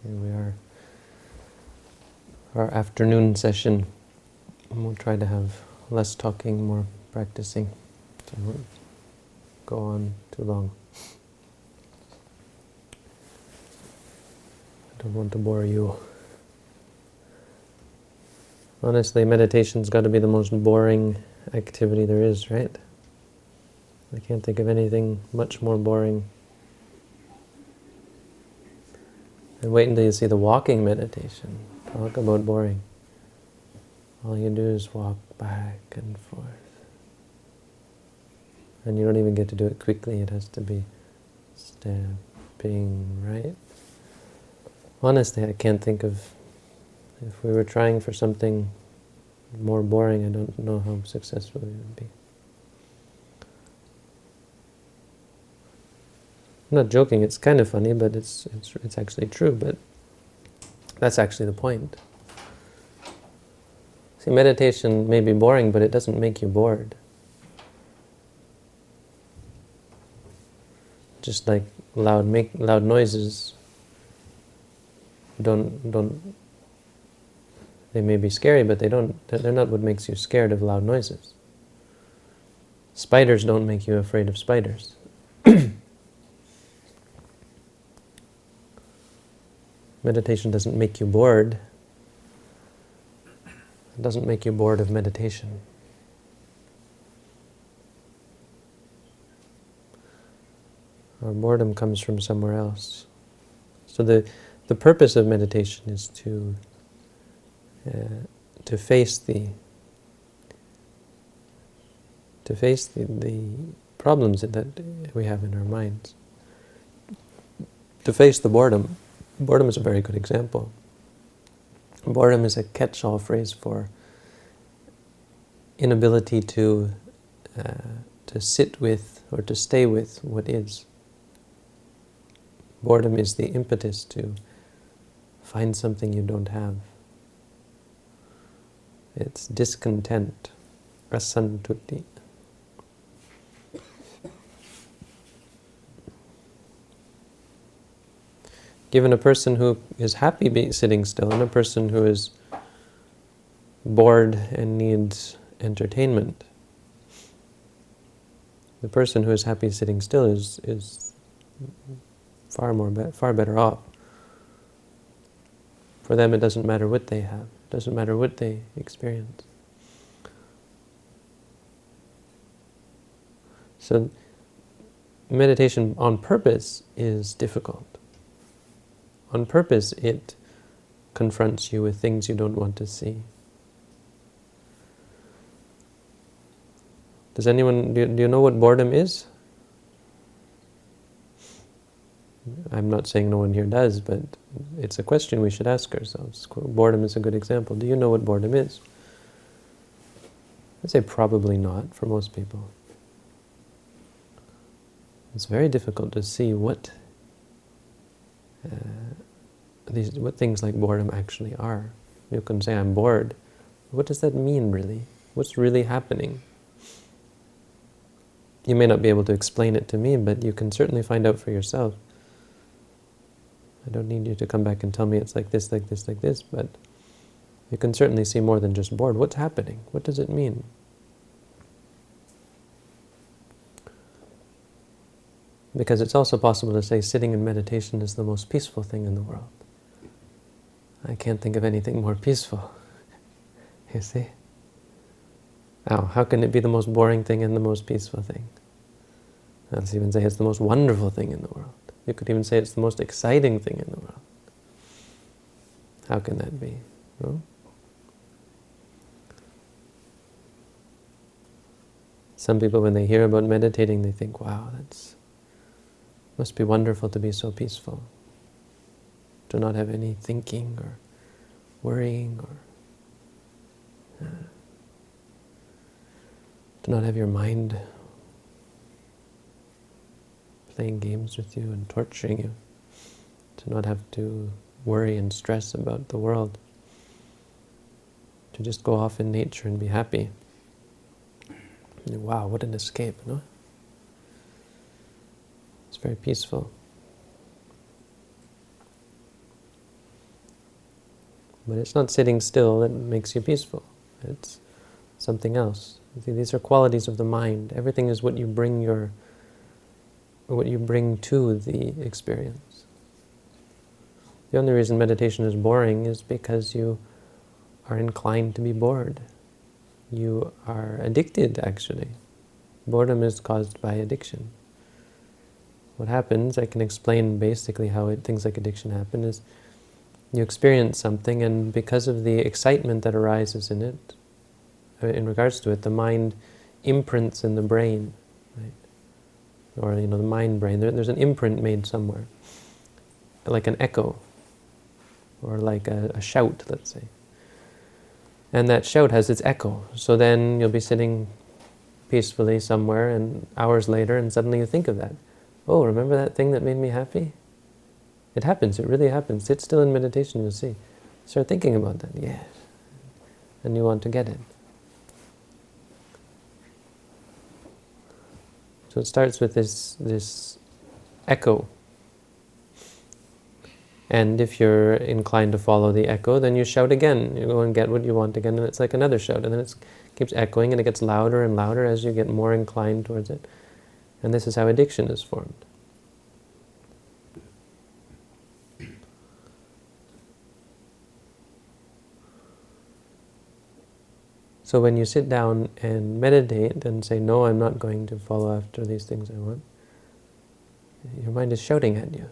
Here we are, our afternoon session. And we'll try to have less talking, more practicing. So I won't go on too long. I don't want to bore you. Honestly, meditation's got to be the most boring activity there is, right? I can't think of anything much more boring. And wait until you see the walking meditation. Talk about boring. All you do is walk back and forth. And you don't even get to do it quickly. It has to be stepping, right? Honestly, I can't think of, if we were trying for something more boring, I don't know how successful we would be. I'm not joking, it's kind of funny, but it's actually true, but that's actually the point. See, meditation may be boring, but it doesn't make you bored. Just like loud noises don't they may be scary, but they're not what makes you scared of loud noises. Spiders don't make you afraid of spiders. Meditation doesn't make you bored. It doesn't make you bored of meditation. Our boredom comes from somewhere else. So the purpose of meditation is to face the problems that we have in our minds. To face the boredom. Boredom is a very good example. Boredom is a catch-all phrase for inability to sit with or to stay with what is. Boredom is the impetus to find something you don't have. It's discontent, asantuti. Given a person who is happy sitting still and a person who is bored and needs entertainment, the person who is happy sitting still is far better off. For them, it doesn't matter what they have. It doesn't matter what they experience. So, meditation on purpose is difficult. On purpose, it confronts you with things you don't want to see. Does anyone, do you know what boredom is? I'm not saying no one here does, but it's a question we should ask ourselves. Boredom is a good example. Do you know what boredom is? I'd say probably not for most people. It's very difficult to see what things like boredom actually are. You can say, I'm bored. What does that mean, really? What's really happening? You may not be able to explain it to me, but you can certainly find out for yourself. I don't need you to come back and tell me it's like this, like this, like this, but you can certainly see more than just bored. What's happening? What does it mean? Because it's also possible to say sitting in meditation is the most peaceful thing in the world. I can't think of anything more peaceful. You see? Now, how can it be the most boring thing and the most peaceful thing? Let's even say it's the most wonderful thing in the world. You could even say it's the most exciting thing in the world. How can that be? No? Some people, when they hear about meditating, they think, wow, must be wonderful to be so peaceful. To not have any thinking or worrying or to not have your mind playing games with you and torturing you. To not have to worry and stress about the world. To just go off in nature and be happy. And wow, what an escape, no? It's very peaceful. But it's not sitting still that makes you peaceful. It's something else. See, these are qualities of the mind. Everything is what you bring to the experience. The only reason meditation is boring is because you are inclined to be bored. You are addicted, actually. Boredom is caused by addiction. What happens, I can explain basically how things like addiction happen, is you experience something, and because of the excitement that arises in it, in regards to it, the mind imprints in the brain, right? Or the mind brain. There's an imprint made somewhere, like an echo, or like a shout, let's say. And that shout has its echo. So then you'll be sitting peacefully somewhere, and hours later, and suddenly you think of that. Oh, remember that thing that made me happy? It happens, it really happens. Sit still in meditation, you'll see. Start thinking about that, yes. And you want to get it. So it starts with this echo. And if you're inclined to follow the echo, then you shout again. You go and get what you want again, and it's like another shout. And then it keeps echoing, and it gets louder and louder as you get more inclined towards it. And this is how addiction is formed. So when you sit down and meditate and say, no, I'm not going to follow after these things I want, your mind is shouting at you.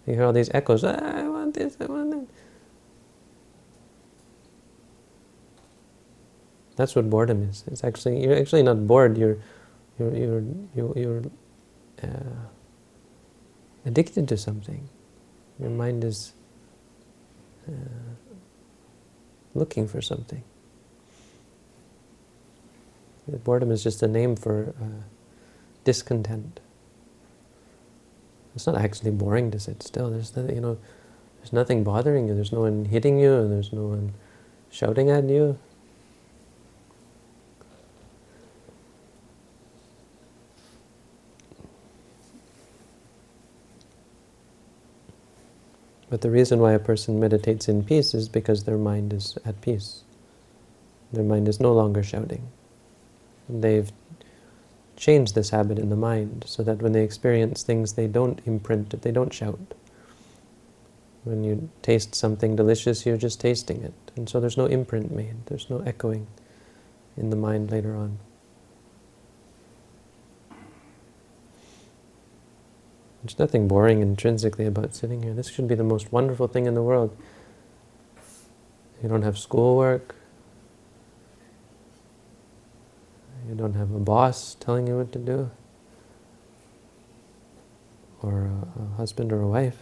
You hear all these echoes, I want this, I want that. That's what boredom is. It's actually, you're actually not bored, you're addicted to something. Your mind is looking for something. Boredom is just a name for discontent. It's not actually boring to sit still. There's nothing, there's nothing bothering you. There's no one hitting you, and there's no one shouting at you. But the reason why a person meditates in peace is because their mind is at peace. Their mind is no longer shouting. They've changed this habit in the mind so that when they experience things, they don't imprint it, they don't shout. When you taste something delicious, you're just tasting it. And so there's no imprint made, there's no echoing in the mind later on. There's nothing boring intrinsically about sitting here. This should be the most wonderful thing in the world. You don't have schoolwork. You don't have a boss telling you what to do, or a husband or a wife,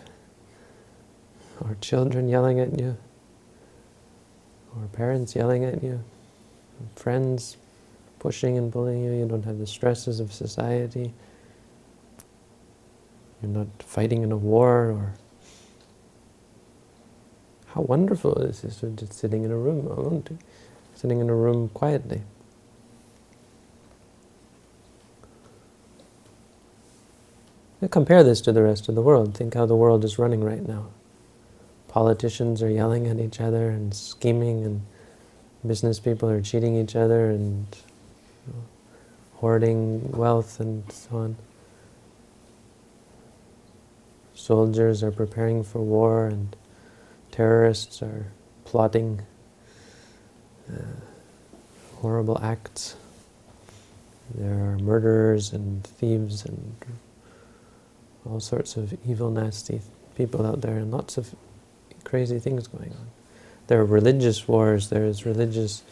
or children yelling at you, or parents yelling at you, friends pushing and pulling you. You don't have the stresses of society. You're not fighting in a war. Or how wonderful this is, just sitting in a room alone, sitting in a room quietly. Compare this to the rest of the world. Think how the world is running right now. Politicians are yelling at each other and scheming, and business people are cheating each other and hoarding wealth and so on. Soldiers are preparing for war, and terrorists are plotting horrible acts. There are murderers and thieves and all sorts of evil, nasty people out there, and lots of crazy things going on. There are religious wars, there is religious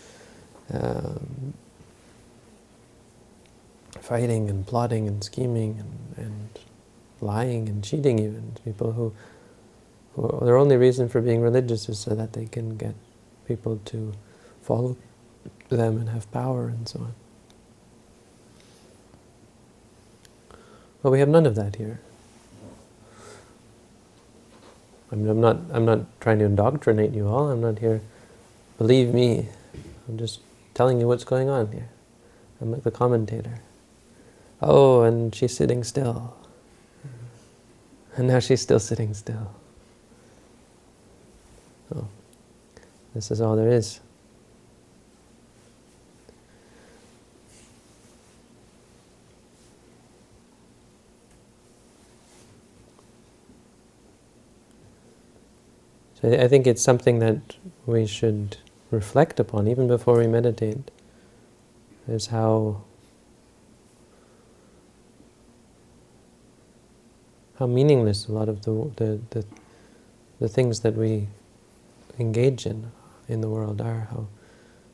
fighting and plotting and scheming and lying and cheating even. People who their only reason for being religious is so that they can get people to follow them and have power and so on. But we have none of that here. I mean, I'm not trying to indoctrinate you all. I'm not here. Believe me. I'm just telling you what's going on here. I'm like the commentator. Oh, and she's sitting still. And now she's still sitting still. Oh. This is all there is. So I think it's something that we should reflect upon even before we meditate, is how meaningless a lot of the things that we engage in the world are, how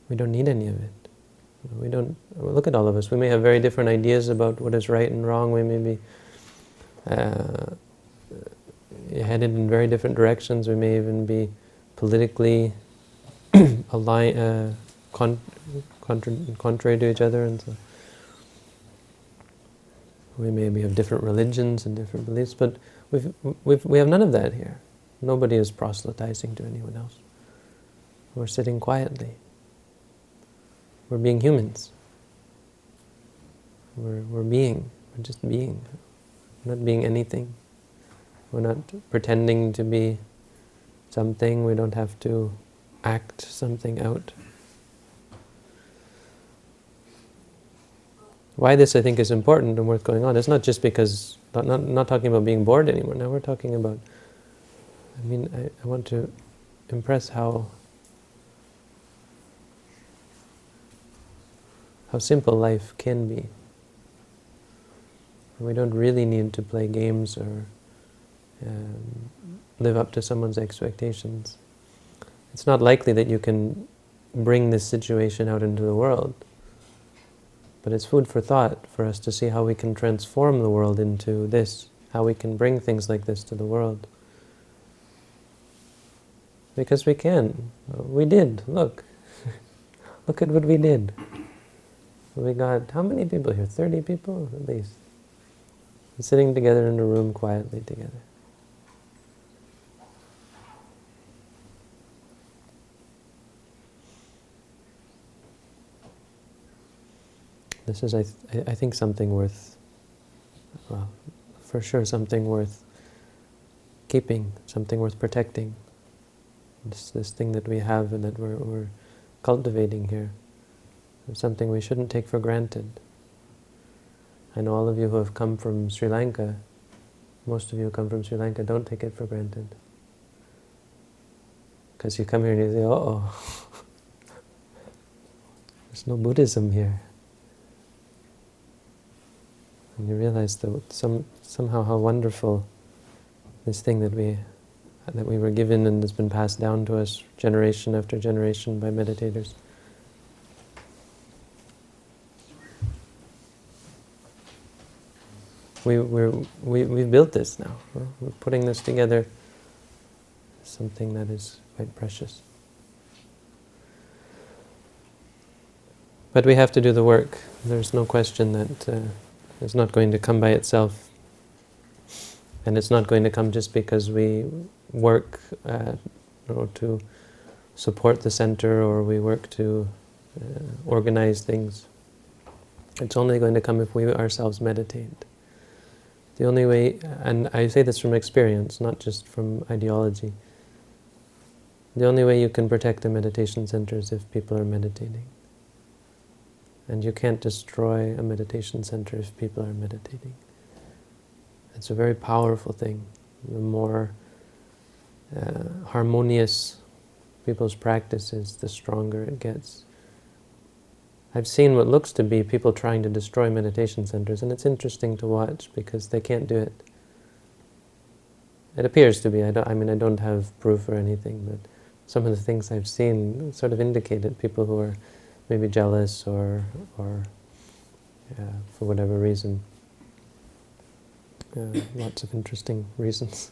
we don't need any of it. We don't, look at all of us, we may have very different ideas about what is right and wrong, we may be headed in very different directions, we may even be politically contrary to each other, and so we maybe have different religions and different beliefs, but we have none of that here. Nobody is proselytizing to anyone else. We're sitting quietly. We're being humans. We're being. We're just being. We're not being anything. We're not pretending to be something. We don't have to act something out. Why this, I think, is important and worth going on. It's not just because, not talking about being bored anymore. Now we're talking about, I want to impress how simple life can be. We don't really need to play games or live up to someone's expectations. It's not likely that you can bring this situation out into the world. But it's food for thought for us to see how we can transform the world into this, how we can bring things like this to the world. Because we can. We did. Look. Look at what we did. We got, how many people here? 30 people at least. Sitting together in a room quietly together. This is, I think, something worth, well, for sure something worth keeping, something worth protecting. This thing that we have and that we're cultivating here. It's something we shouldn't take for granted. I know all of you who have come from Sri Lanka, most of you who come from Sri Lanka, don't take it for granted. Because you come here and you say, uh-oh, there's no Buddhism here. And you realize that somehow how wonderful this thing that we were given and has been passed down to us generation after generation by meditators. We've built this now. We're putting this together, something that is quite precious. But we have to do the work. There's no question that it's not going to come by itself. And it's not going to come just because we work to support the center or we work to organize things. It's only going to come if we ourselves meditate. The only way, and I say this from experience, not just from ideology, the only way you can protect a meditation center is if people are meditating. And you can't destroy a meditation center if people are meditating. It's a very powerful thing. The more harmonious people's practice is, the stronger it gets. I've seen what looks to be people trying to destroy meditation centers, and it's interesting to watch because they can't do it. It appears to be. I don't have proof or anything, but some of the things I've seen sort of indicated people who are maybe jealous or for whatever reason. Lots of interesting reasons.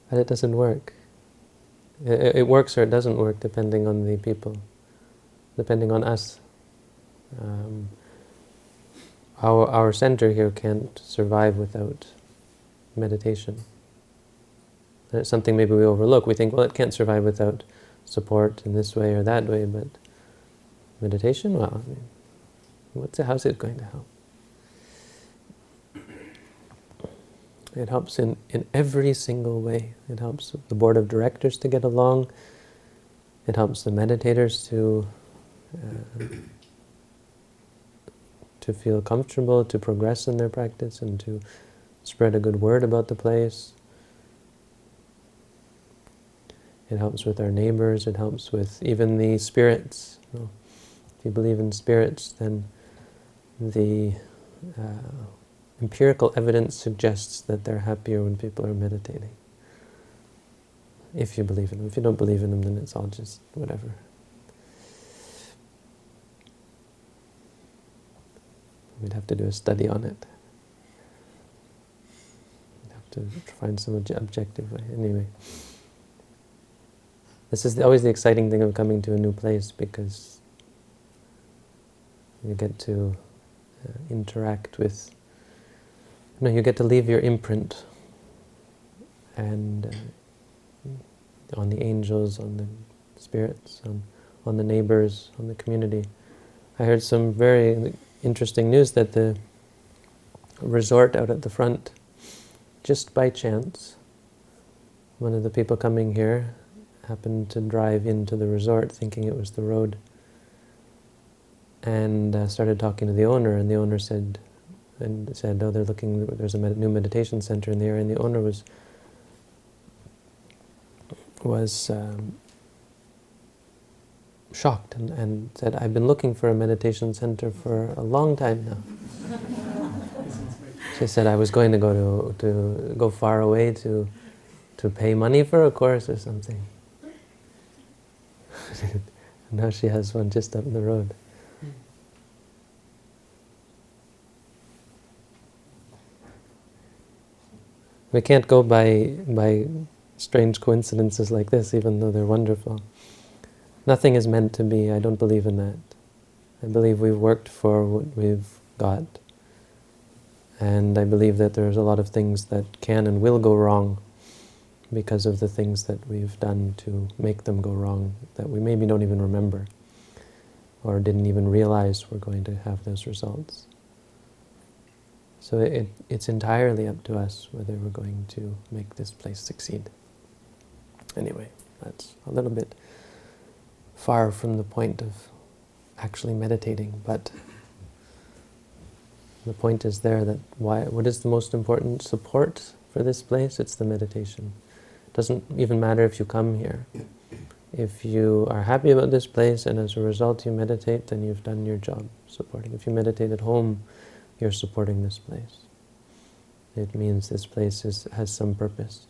But it doesn't work. It works or it doesn't work depending on the people, depending on us. Our center here can't survive without meditation. And it's something maybe we overlook. We think, well, it can't survive without support in this way or that way, but meditation, well, how's it going to help? It helps in every single way. It helps the board of directors to get along. It helps the meditators to feel comfortable, to progress in their practice, and to spread a good word about the place. It helps with our neighbors. It helps with even the spirits. If you believe in spirits, then the empirical evidence suggests that they're happier when people are meditating. If you believe in them. If you don't believe in them, then it's all just whatever. We'd have to do a study on it. We'd have to find some objective way. Anyway. This is always the exciting thing of coming to a new place, because you get to interact with, you get to leave your imprint and on the angels, on the spirits, on the neighbors, on the community. I heard some very interesting news that the resort out at the front, just by chance, one of the people coming here happened to drive into the resort thinking it was the road, and started talking to the owner, and the owner said, oh, they're looking, there's a new meditation center in the area, and the owner was shocked and said, I've been looking for a meditation center for a long time now. She said, I was going to go far away to pay money for a course or something. Now she has one just up the road. We can't go by strange coincidences like this, even though they're wonderful. Nothing is meant to be. I don't believe in that. I believe we've worked for what we've got. And I believe that there's a lot of things that can and will go wrong because of the things that we've done to make them go wrong, that we maybe don't even remember or didn't even realize we're going to have those results. So it's entirely up to us whether we're going to make this place succeed. Anyway, that's a little bit far from the point of actually meditating, but the point is there that what is the most important support for this place? It's the meditation. It doesn't even matter if you come here. If you are happy about this place and as a result you meditate, then you've done your job supporting. If you meditate at home, you're supporting this place. It means this place has some purpose.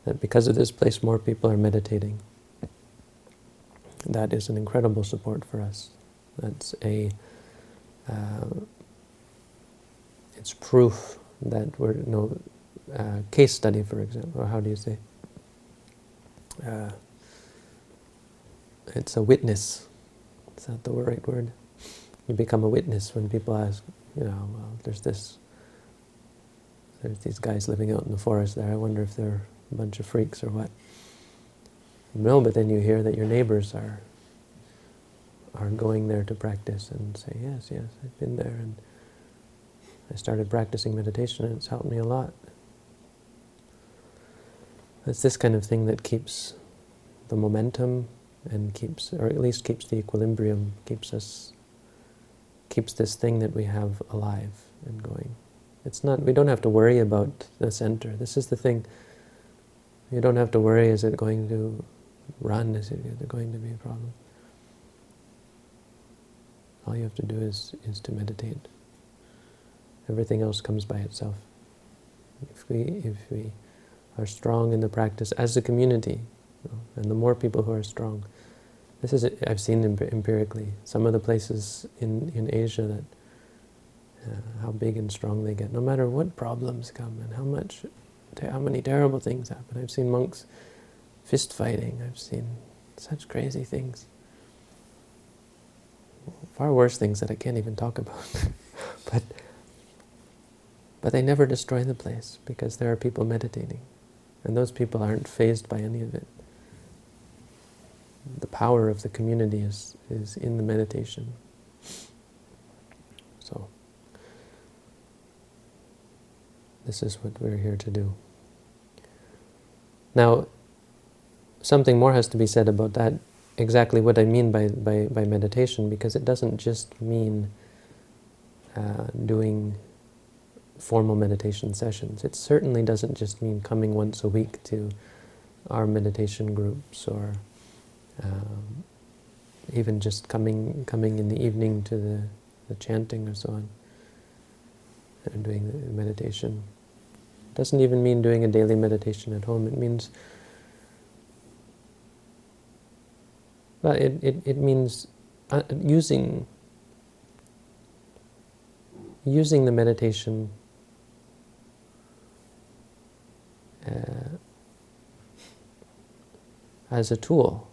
That because of this place more people are meditating. That is an incredible support for us. That's it's proof that we're, case study, for example, or how do you say? It's a witness. Is that the right word? You become a witness when people ask, well, there's these guys living out in the forest there. I wonder if they're a bunch of freaks or what. No, but then you hear that your neighbors are going there to practice and say, yes, I've been there and I started practicing meditation and it's helped me a lot. It's this kind of thing that keeps the momentum and keeps, or at least keeps the equilibrium, keeps this thing that we have alive and going. It's not, we don't have to worry about the center. This is the thing. You don't have to worry, is it going to run? Is it going to be a problem? All you have to do is to meditate. Everything else comes by itself. If we are strong in the practice as a community, and the more people who are strong, this is, I've seen empirically, some of the places in Asia that how big and strong they get, no matter what problems come and how many terrible things happen. I've seen monks fist fighting. I've seen such crazy things. Far worse things that I can't even talk about. But they never destroy the place because there are people meditating. And those people aren't fazed by any of it. The power of the community is in the meditation. So, This is what we're here to do. Now, something more has to be said about that, exactly what I mean by meditation, because it doesn't just mean doing formal meditation sessions. It certainly doesn't just mean coming once a week to our meditation groups, or even just coming in the evening to the chanting or so on, and doing the meditation. It doesn't even mean doing a daily meditation at home. It means, well, it means using the meditation as a tool.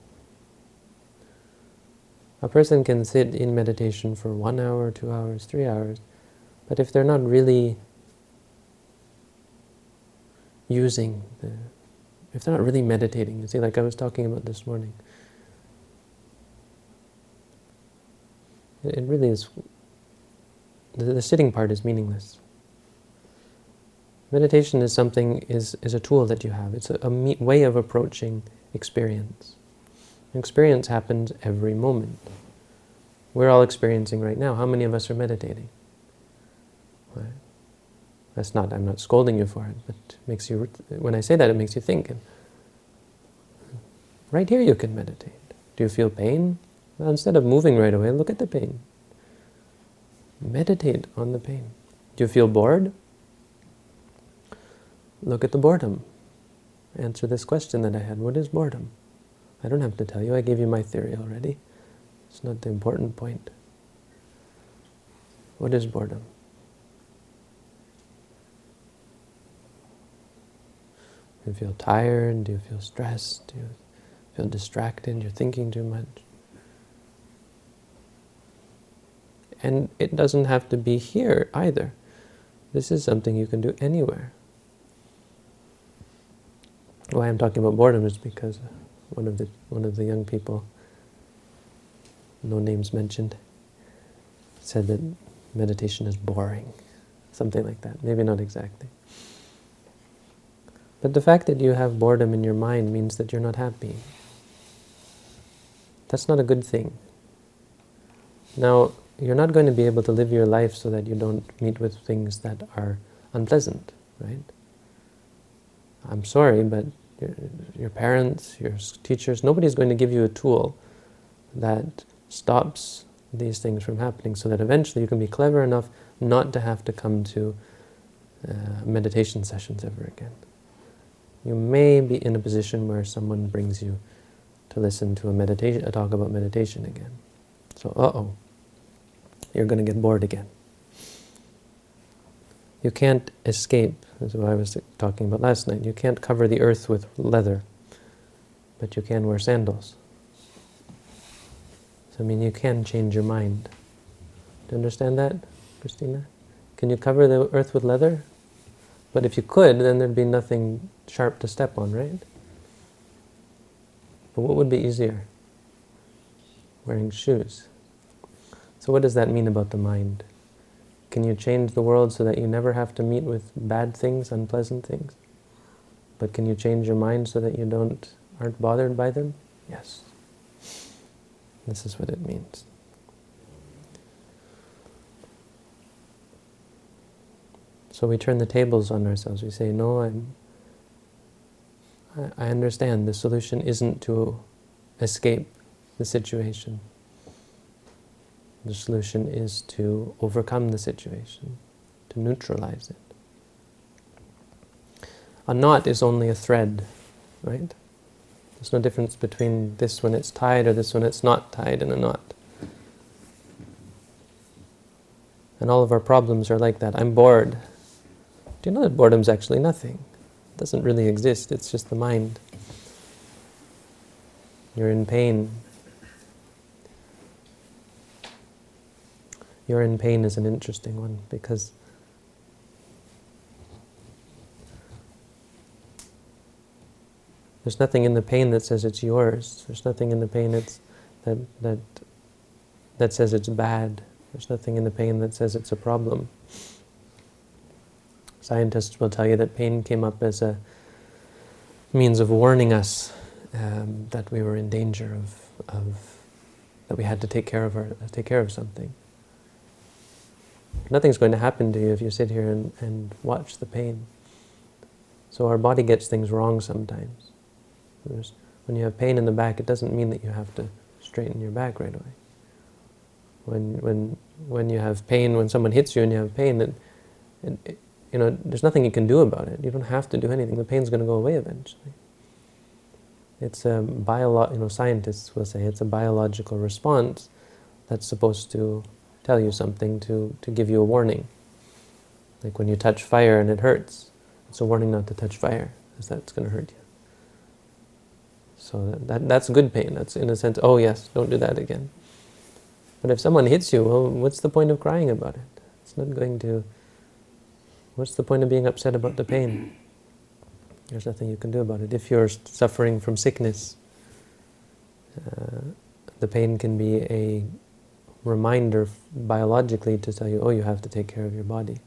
A person can sit in meditation for 1 hour, 2 hours, 3 hours, but if they're not really if they're not really meditating, you see, like I was talking about this morning, it really is, the sitting part is meaningless. Meditation is a tool that you have. It's a way of approaching experience. Experience happens every moment. We're all experiencing right now. How many of us are meditating? Right? I'm not scolding you for it, but it makes you, when I say that, it makes you think. Right here you can meditate. Do you feel pain? Well, instead of moving right away, look at the pain. Meditate on the pain. Do you feel bored? Look at the boredom. Answer this question that I had. What is boredom? I don't have to tell you. I gave you my theory already. It's not the important point. What is boredom? Do you feel tired? Do you feel stressed? Do you feel distracted? You're thinking too much? And it doesn't have to be here either. This is something you can do anywhere. Why I'm talking about boredom is because one of the young people, no names mentioned, said that meditation is boring. Something like that. Maybe not exactly. But the fact that you have boredom in your mind means that you're not happy. That's not a good thing. Now, you're not going to be able to live your life so that you don't meet with things that are unpleasant, right? I'm sorry, but your parents, your teachers, nobody's going to give you a tool that stops these things from happening, so that eventually you can be clever enough not to have to come to meditation sessions ever again. You may be in a position where someone brings you to listen to a talk about meditation again. So, you're going to get bored again. You can't escape, as I was talking about last night. You can't cover the earth with leather, but you can wear sandals. So, you can change your mind. Do you understand that, Christina? Can you cover the earth with leather? But if you could, then there'd be nothing sharp to step on, right? But what would be easier? Wearing shoes. So what does that mean about the mind? Can you change the world so that you never have to meet with bad things, unpleasant things? But can you change your mind so that you aren't bothered by them? Yes. This is what it means. So we turn the tables on ourselves. We say, no, I understand the solution isn't to escape the situation. The solution is to overcome the situation, to neutralize it. A knot is only a thread, right? There's no difference between this when it's tied or this when it's not tied in a knot. And all of our problems are like that. I'm bored. Do you know that boredom's actually nothing? It doesn't really exist. It's just the mind. You're in pain. You're in pain is an interesting one, because there's nothing in the pain that says it's yours. There's nothing in the pain that says it's bad. There's nothing in the pain that says it's a problem. Scientists will tell you that pain came up as a means of warning us that we were in danger of that we had to take care of something. Nothing's going to happen to you if you sit here and watch the pain. So our body gets things wrong sometimes. When you have pain in the back, it doesn't mean that you have to straighten your back right away. When you have pain, when someone hits you and you have pain, there's nothing you can do about it. You don't have to do anything. The pain's going to go away eventually. It's a scientists will say it's a biological response that's supposed to tell you something, to give you a warning. Like when you touch fire and it hurts, it's a warning not to touch fire, because that's going to hurt you. So that's good pain. That's in a sense, oh yes, don't do that again. But if someone hits you, well, what's the point of crying about it? It's not going to... What's the point of being upset about the pain? There's nothing you can do about it. If you're suffering from sickness, the pain can be a reminder biologically to tell you, oh, you have to take care of your body.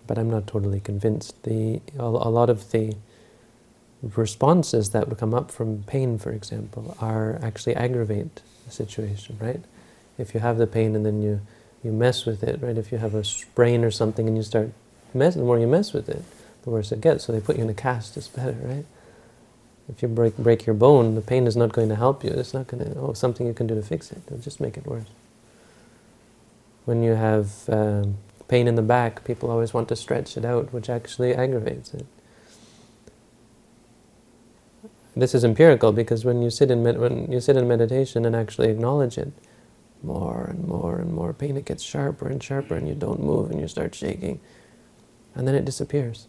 But I'm not totally convinced. A lot of the responses that would come up from pain, for example, actually aggravate the situation, right? If you have the pain and then you mess with it, right? If you have a sprain or something and you start the more you mess with it, the worse it gets. So they put you in a cast, it's better, right? If you break your bone, the pain is not going to help you. It's not going to, something you can do to fix it. It'll just make it worse. When you have pain in the back, people always want to stretch it out, which actually aggravates it. This is empirical, because when you sit in meditation and actually acknowledge it, more and more and more pain, it gets sharper and sharper, and you don't move and you start shaking, and then it disappears.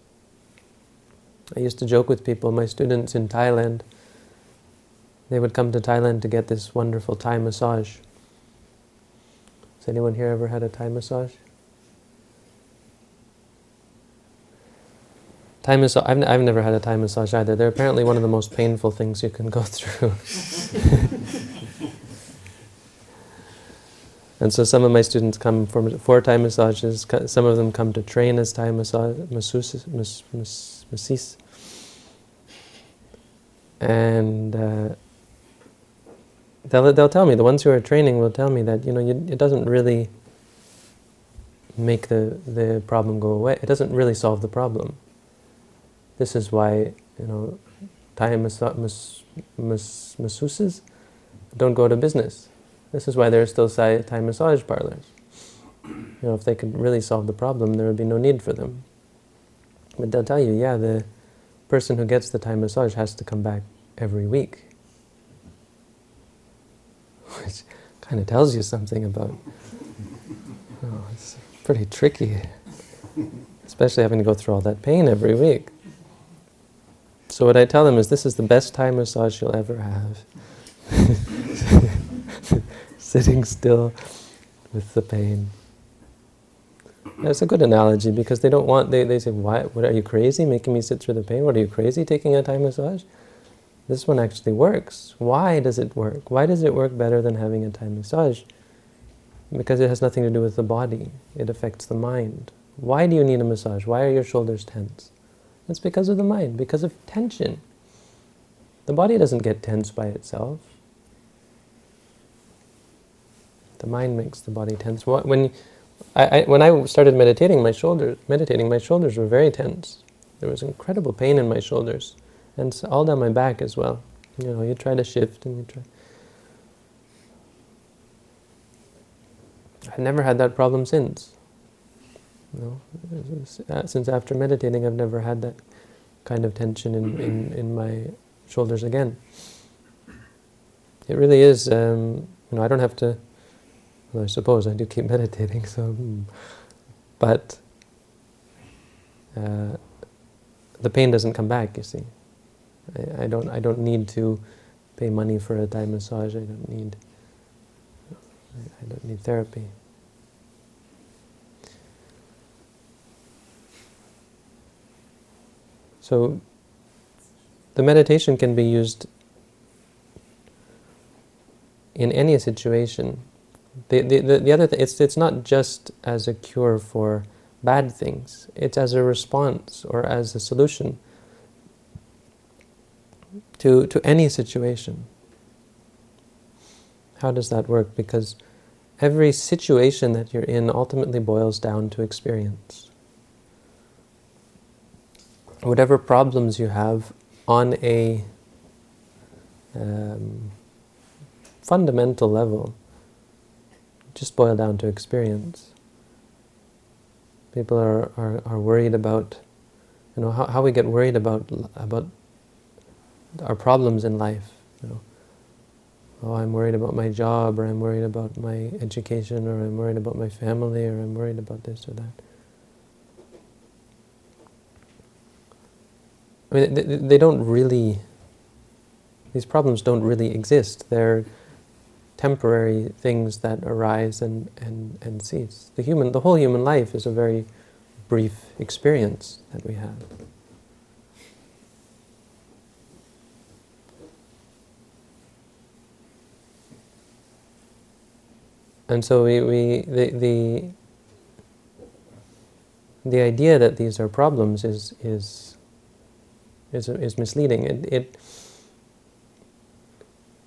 I used to joke with people, my students in Thailand, they would come to Thailand to get this wonderful Thai massage. Has anyone here ever had a Thai massage? Thai massage, I've never had a Thai massage either. They're apparently one of the most painful things you can go through. And so some of my students come for Thai massages. Some of them come to train as Thai masseuses. And they'll tell me, the ones who are training will tell me that it doesn't really make the problem go away. It doesn't really solve the problem. This is why Thai masseuses don't go to business. This is why there are still Thai massage parlors. If they could really solve the problem, there would be no need for them. But they'll tell you, yeah, the person who gets the Thai massage has to come back every week. Which kind of tells you something about... it's pretty tricky. Especially having to go through all that pain every week. So what I tell them is, this is the best Thai massage you'll ever have. Sitting still with the pain. That's a good analogy, because they don't want, they say, what are you crazy making me sit through the pain? What, are you crazy taking a Thai massage? This one actually works. Why does it work? Why does it work better than having a Thai massage? Because it has nothing to do with the body. It affects the mind. Why do you need a massage? Why are your shoulders tense? It's because of the mind, because of tension. The body doesn't get tense by itself. The mind makes the body tense. When I started meditating, my shoulders were very tense. There was incredible pain in my shoulders, and all down my back as well. You try to shift and you try. I've never had that problem since. Since after meditating, I've never had that kind of tension in my shoulders again. It really is, I don't have to, well, I suppose I do keep meditating, but the pain doesn't come back, you see. I don't need to pay money for a Thai massage. I don't need therapy. So the meditation can be used in any situation, The other thing, it's not just as a cure for bad things. It's as a response or as a solution to any situation. How does that work? Because every situation that you're in ultimately boils down to experience. Whatever problems you have on a fundamental level just boil down to experience. People are worried about, how we get worried about our problems in life. Oh, I'm worried about my job, or I'm worried about my education, or I'm worried about my family, or I'm worried about this or that. I mean, they don't really, these problems don't really exist. They're temporary things that arise and cease. The whole human life is a very brief experience that we have. And so the idea that these are problems is misleading. It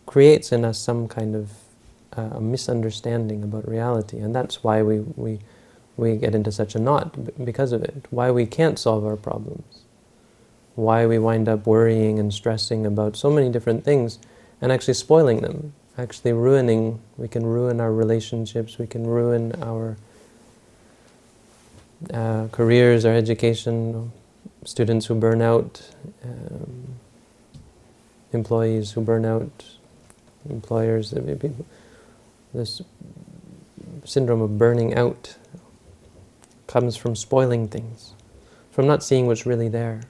creates in us some kind of a misunderstanding about reality, and that's why we get into such a knot because of it. Why we can't solve our problems. Why we wind up worrying and stressing about so many different things and actually spoiling them. Actually we can ruin our relationships, we can ruin our careers, our education, students who burn out, employees who burn out, employers, people. This syndrome of burning out comes from spoiling things, from not seeing what's really there,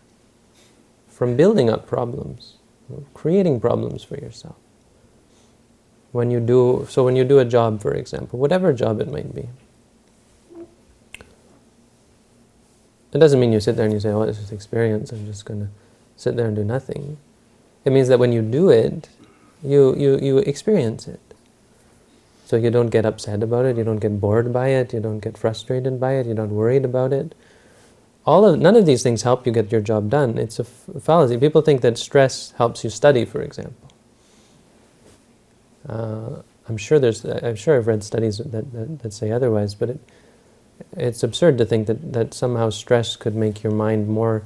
from building up problems, creating problems for yourself. When you do a job, for example, whatever job it might be, it doesn't mean you sit there and you say, oh, this is experience, I'm just going to sit there and do nothing. It means that when you do it, you experience it. So you don't get upset about it, you don't get bored by it, you don't get frustrated by it, you're not worried about it. None of these things help you get your job done. It's a fallacy. People think that stress helps you study, for example. I'm sure I've read studies that say otherwise, but it's absurd to think that somehow stress could make your mind more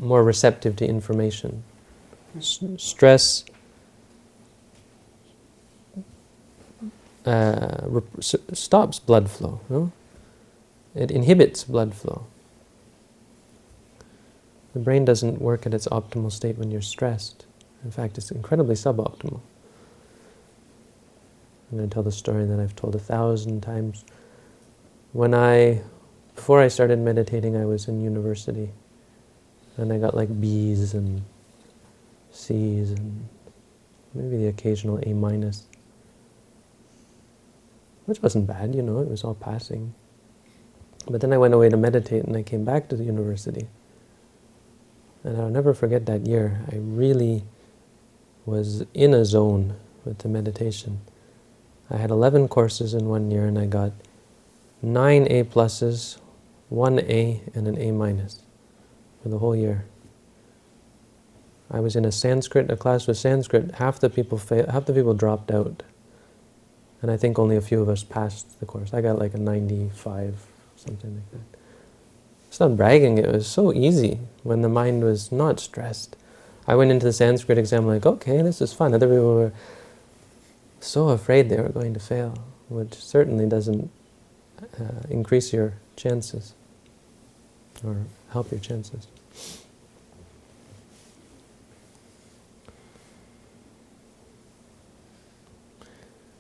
receptive to information. Stress stops blood flow. No? It inhibits blood flow. The brain doesn't work at its optimal state when you're stressed. In fact, it's incredibly suboptimal. I'm going to tell the story that I've told 1,000 times. Before I started meditating, I was in university, and I got like B's and C's and maybe the occasional A-, which wasn't bad, it was all passing. But then I went away to meditate, and I came back to the university. And I'll never forget that year. I really was in a zone with the meditation. I had 11 courses in 1 year, and I got 9 A+, 1 A, and an A- for the whole year. I was in a class with Sanskrit. Half the people dropped out. And I think only a few of us passed the course. I got like a 95, something like that. It's not bragging, it was so easy when the mind was not stressed. I went into the Sanskrit exam like, okay, this is fun. Other people were so afraid they were going to fail, which certainly doesn't increase your chances or help your chances.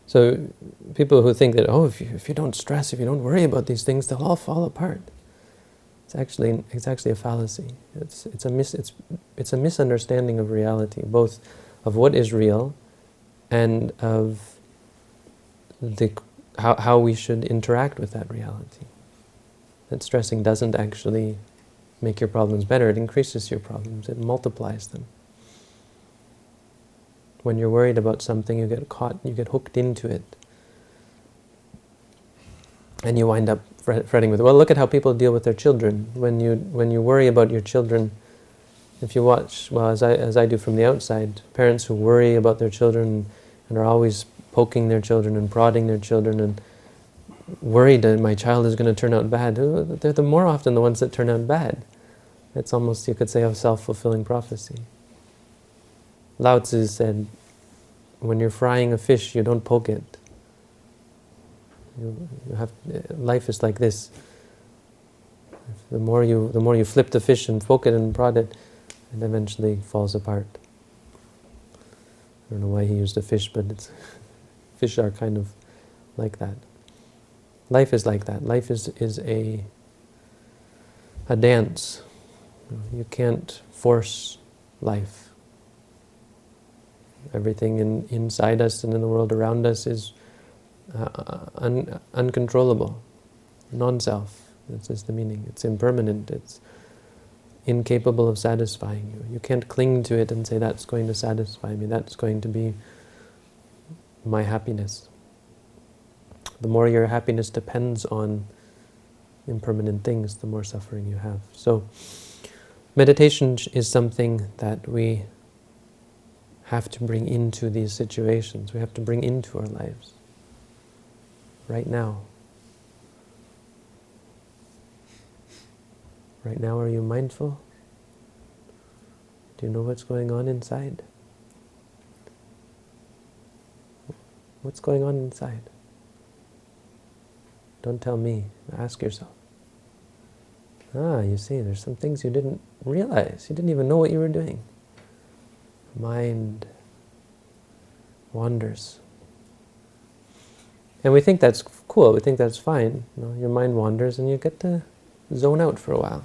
So people who think that, if you don't stress, if you don't worry about these things, they'll all fall apart. It's actually a fallacy. It's a misunderstanding of reality, both of what is real and of how we should interact with that reality. That stressing doesn't actually make your problems better, it increases your problems, it multiplies them. When you're worried about something, you get caught, you get hooked into it. And you wind up fretting with it. Well, look at how people deal with their children. When you worry about your children, if you watch, well, as I do from the outside, parents who worry about their children and are always poking their children and prodding their children and worried that my child is going to turn out bad, they're the more often the ones that turn out bad. It's almost, you could say, a self-fulfilling prophecy. Lao Tzu said, when you're frying a fish, you don't poke it. Life is like this. The more you flip the fish and poke it and prod it, it eventually falls apart. I don't know why he used a fish, but fish are kind of like that. Life is like that. Life is a dance. You can't force life. Everything inside us and in the world around us is uncontrollable, non-self. This is the meaning. It's impermanent. It's incapable of satisfying you. You can't cling to it and say, that's going to satisfy me, that's going to be my happiness. The more your happiness depends on impermanent things, the more suffering you have. So, meditation is something that we have to bring into these situations. We have to bring into our lives. Right now. Right now, are you mindful? Do you know what's going on inside? What's going on inside? Don't tell me. Ask yourself. You see, there's some things you didn't realize. You didn't even know what you were doing. Mind wanders. And we think that's cool. We think that's fine. Your mind wanders and you get to zone out for a while.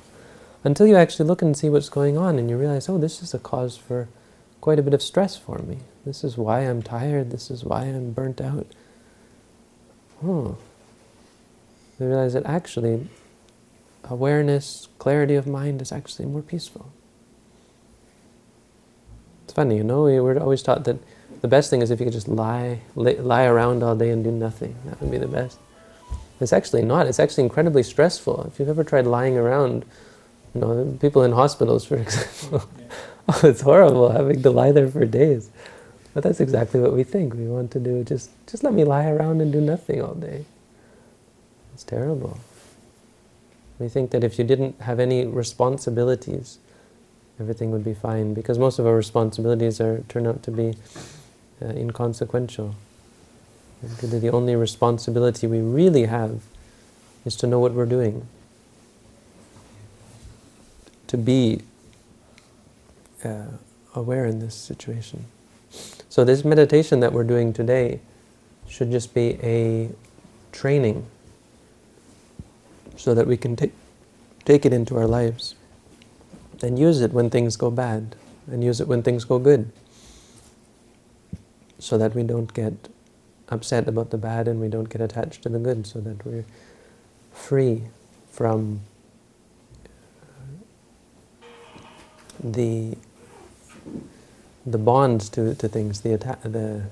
Until you actually look and see what's going on and you realize, oh, this is a cause for quite a bit of stress for me. This is why I'm tired. This is why I'm burnt out. You realize that actually awareness, clarity of mind is actually more peaceful. It's funny, we're always taught that the best thing is if you could just lie around all day and do nothing. That would be the best. It's actually not. It's actually incredibly stressful. If you've ever tried lying around, people in hospitals, for example, oh, it's horrible having to lie there for days. But that's exactly what we think. We want to do, just let me lie around and do nothing all day. It's terrible. We think that if you didn't have any responsibilities, everything would be fine, because most of our responsibilities turn out to be inconsequential. And the only responsibility we really have is to know what we're doing, to be aware in this situation. So this meditation that we're doing today should just be a training so that we can take it into our lives and use it when things go bad and use it when things go good, so that we don't get upset about the bad and we don't get attached to the good, so that we're free from the bonds to things, the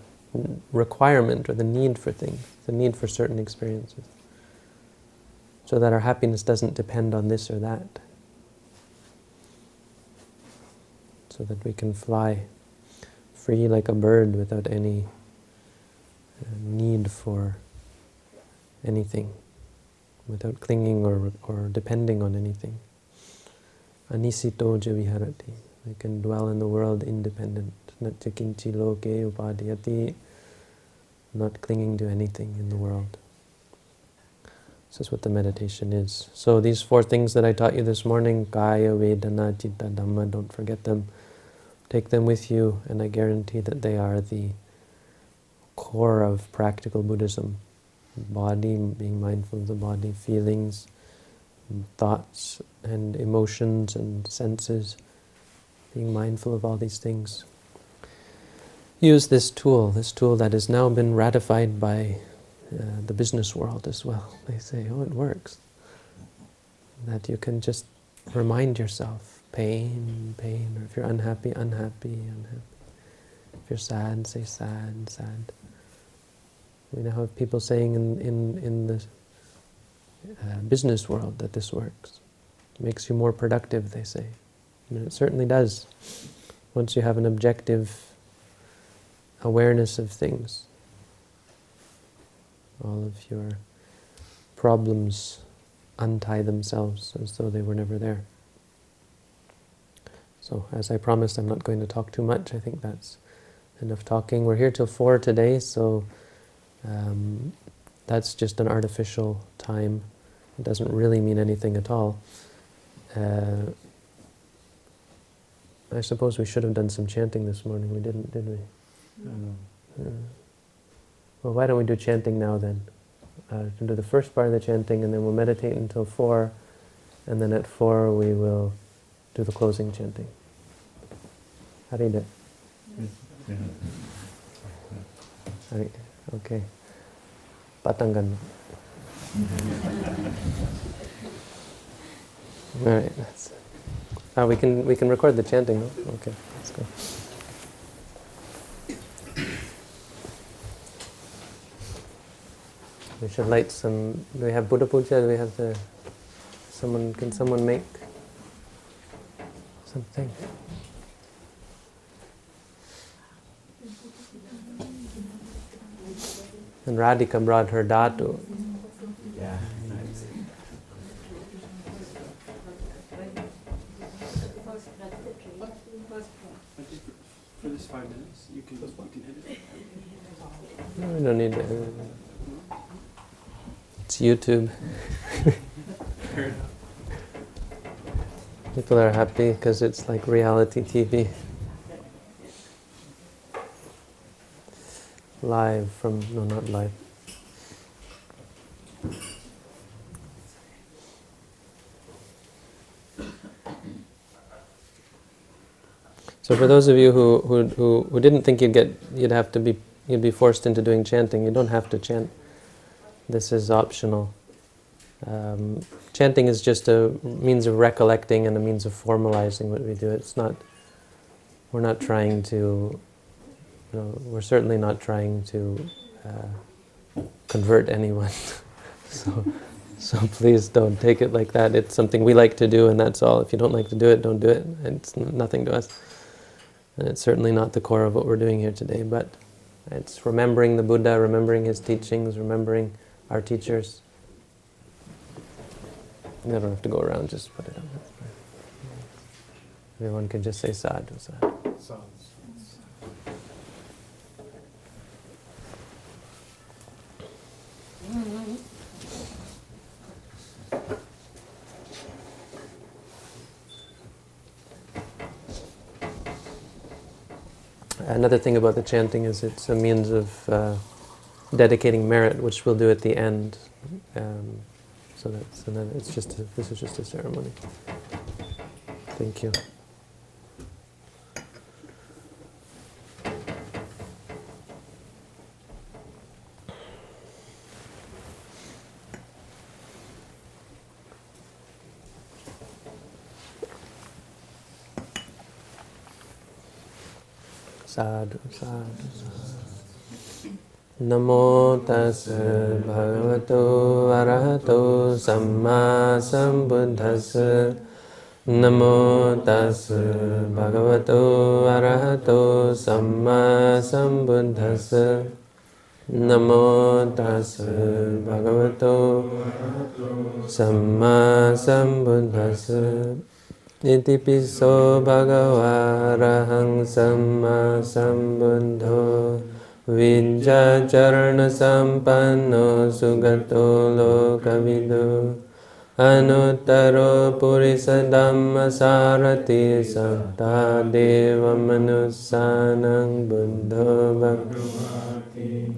requirement or the need for things, the need for certain experiences, so that our happiness doesn't depend on this or that, so that we can fly free like a bird without any need for anything, without clinging or depending on anything. Anisito viharati. We can dwell in the world independent. Natya kinchi loke upadhyati. Not clinging to anything in the world. This is what the meditation is. So these 4 things that I taught you this morning, kaya, vedana, citta, dhamma, don't forget them. Take them with you, and I guarantee that they are the core of practical Buddhism. Body, being mindful of the body, feelings, and thoughts, and emotions, and senses, being mindful of all these things. Use this tool that has now been ratified by the business world as well. They say, oh, it works. That you can just remind yourself, pain, or if you're unhappy, unhappy. If you're sad, say sad, sad. We now have people saying in the business world that this works. It makes you more productive, they say. And it certainly does. Once you have an objective awareness of things, all of your problems untie themselves as though they were never there. So, as I promised, I'm not going to talk too much. I think that's enough talking. We're here till 4 today, so that's just an artificial time. It doesn't really mean anything at all. I suppose we should have done some chanting this morning. We didn't, did we? No. Well, why don't we do chanting now then? We'll do the first part of the chanting, and then we'll meditate until 4, and then at 4 we will do the closing chanting. Parideha. Okay. Patangan. All right. We can record the chanting. No? Okay. Let's go. We should light some. Do we have Buddha Puja? Do we have the? Can someone make something? And Radhika brought her dhatu. Yeah. For this 5 minutes, you can hit it. No, we don't need to. It's YouTube. People are happy because it's like reality TV. Live from, no, not live. So for those of you who didn't think you'd be forced into doing chanting, you don't have to chant. This is optional. Chanting is just a means of recollecting and a means of formalizing what we do. We're not trying to, we're certainly not trying to convert anyone. So please don't take it like that. It's something we like to do, and that's all. If you don't like to do it, don't do it. It's nothing to us. And it's certainly not the core of what we're doing here today, but it's remembering the Buddha, remembering his teachings, remembering our teachers. You don't have to go around, just put it on. Everyone can just say sadhu, sadhu. Another thing about the chanting is it's a means of dedicating merit, which we'll do at the end. So then this is just a ceremony. Thank you. Sadhu, sadhu, sadhu. Namo tassa bhagavato arahato samma sambuddhassa. Namo tassa bhagavato arahato samma sambuddhassa. Namo tassa bhagavato samma sambuddhassa. Iti piso bhagava arahang samma sambuddho vijja charana sampanno sugato lokavido anuttaro purisa dhamma sarati satta deva manussanang buddho bhagavati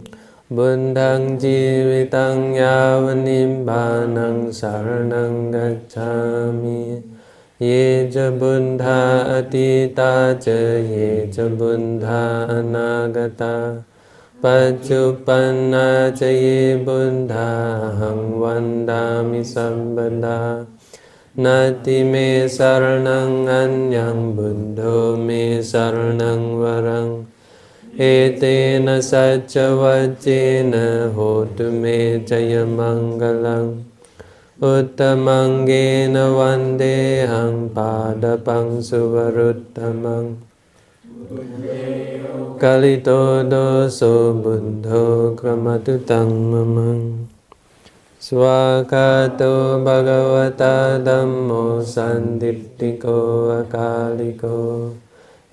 buddhang jivitang yavanibbanang saranang gacchami ye ja buddha atita ca ye ja buddha anagata paccupanna ca ye buddha hang vandami sabbada nati me saranang anyang buddho me saranang varang เอเตนะสัจวัจเจนะโหตุเมจยมังกลังอุตตมังเกนะวันเดหังปาดปังสุวรุตตมังกาลิโตโดโสบุญโธกรมตุตังมะมังสวากาโตภะคะวะตาธัมโมสันทิฏฐิโกอะกาลิโก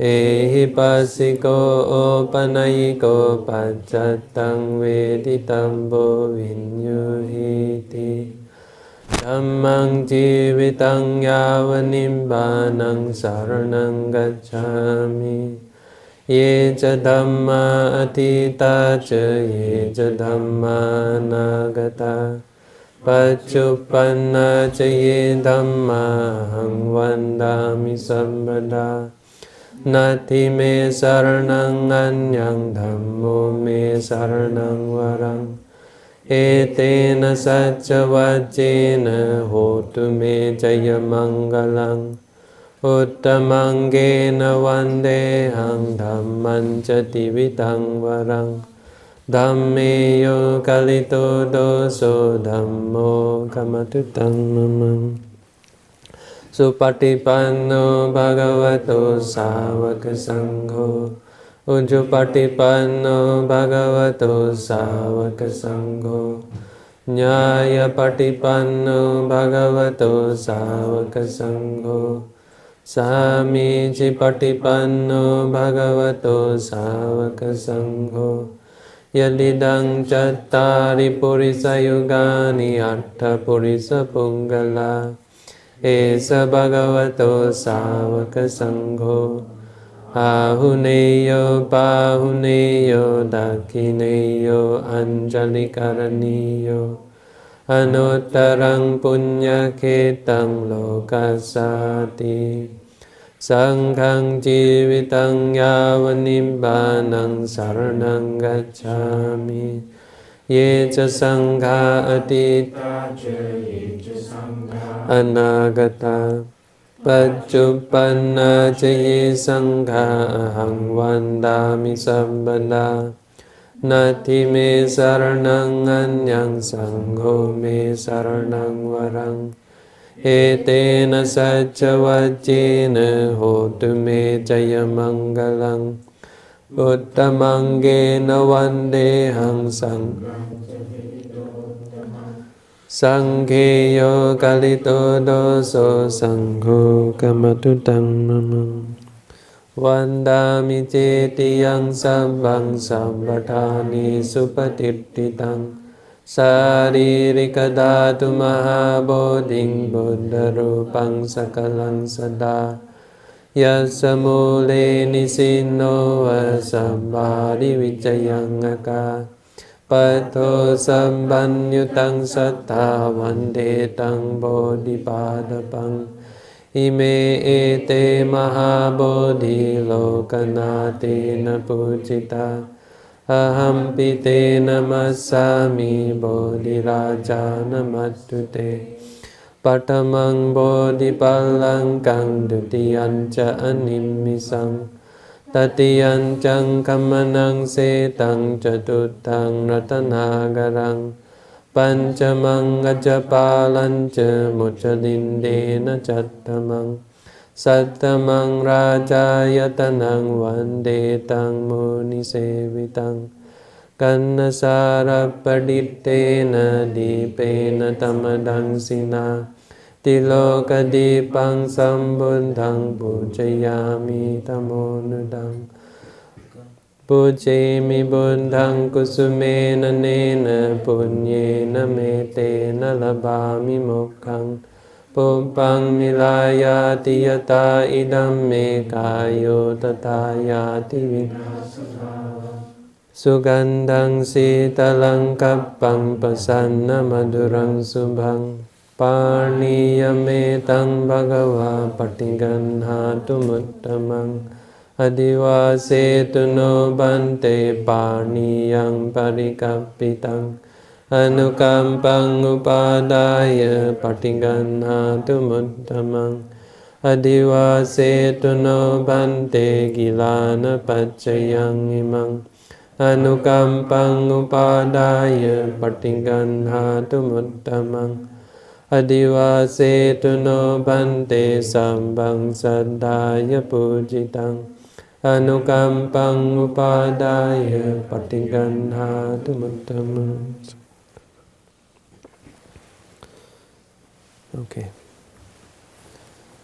เอหิปัสสิโกโอปนัยโกปัจจัตตังเวทิตัมโบวินยูหิติธัมมังจีวิตังยาวนิมบานังสารนังกัจฉามิเยจะธัมมาอทิตาเจเยจะธัมมานาคตาปัจจุปันนาเจเยธัมมาหังวันดามิสัมปดานาทิเมสารนังอัญญังธัมโมเมสารนังวรังเอเตนะสัจวัจเจนะโหตุเมจยมังกลังอุตตมังเกนะวันเดหังธัมมัญจติวิตังวรังธัมเมโยกาลิโตโดโสธัมโมกัมมตุตังมะมังสุปฏิปันโนภะคะวะโตสาวกสังโฆอุจุปฏิปันโนภะคะวะโตสาวกสังโฆญาณปฏิปันโนภะคะวะโตสาวกสังโฆสามีจิปฏิปันโนภะคะวะโตสาวกสังโฆยะลิดังจัตตาริปุริสยุกานิอัตถปุริสปุงกลาเอสะภะคะวะโตสาวกสังโฆอาหุเนโยปาหุเนโยดักขิเนโยอัญจลิกรณีโยอนุตตรังปุญญเขตังโลกัสสติสังฆังจีวิตังยาวนิมบานังสารนังกัจฉามิเยจะสังฆาอติตาเจเยจะสังฆาอนาคตาปัจจุปันนาเจเยสังฆาหังวันดามิสัมปดานาทิเมสารนังอัญญังสังโฆเมสารนังวรังเอเตนะสัจวัจเจนะโหตุเมจยมังกลังอุตตมังเกนะวันเดหังสังฆโยกาลิโตโดโสสังโฆกัมมตุตังมะมังวันดามิเจติยังสัพพังสัมปทานิสุปฏิทติตังสารีริกธาตุมหาโบธิงบุตตรูปังสกลังสดายัสสมุเลนิสินโนวะสัมบาริวิจยังอกาปัตโตสัมปัญญุตังสัทธาวันเดตังโบธิปาดปังอิเมเอเตมหาโบธิโลกนาเตนะปุจิตาอหัมปิเตนะมัสสามิโบธิราชานะมัตตุเตปัตมังโบธิปัลลังกังดุติยัญจะอนิมมิสังตติยัญจังคัมมนังเสตังจตุตังรัตนากรังปัญจมังกัจจปาลัญจมุจลินเดนะจัตตมังสัตตมังราชายตนังวันเดตังมุนิเสวิตังกันนสารปดิตเตนะดีเปนะธรรมดังสินาติโลกดีปังสัมบุญทังปุจยามิธโมนุดังปุเจมิบุญทังกุสุเมนะเนนะปุญเยนะเมเตนะลบามิโมกขังปุปปังมิลายาติยตาอิดัมเมกายโยตถายาติวินาศสุกันดังสีตลังกัปปังปสันนะมดุรังสุบังปาณิยเมตังภะคะวาปฏิกันหาตุมุตตมังอดิวาเสตุโนบันเตปาณิยังปริกัปปิตังอนุกัมปังอุปาดายปฏิกันหาตุมุตตมัง Adiva setuno bante gilana pacayang imang anukampang upadaya patingganhatu muttamang Adiva setuno bante sambang saddaya pujitang anukampang upadaya patingganhatu muttamang. Okay.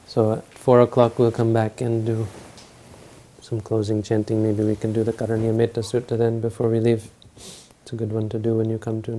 So at 4 o'clock we'll come back and do some closing chanting. Maybe we can do the Karaniya Metta Sutta then before we leave. It's a good one to do when you come to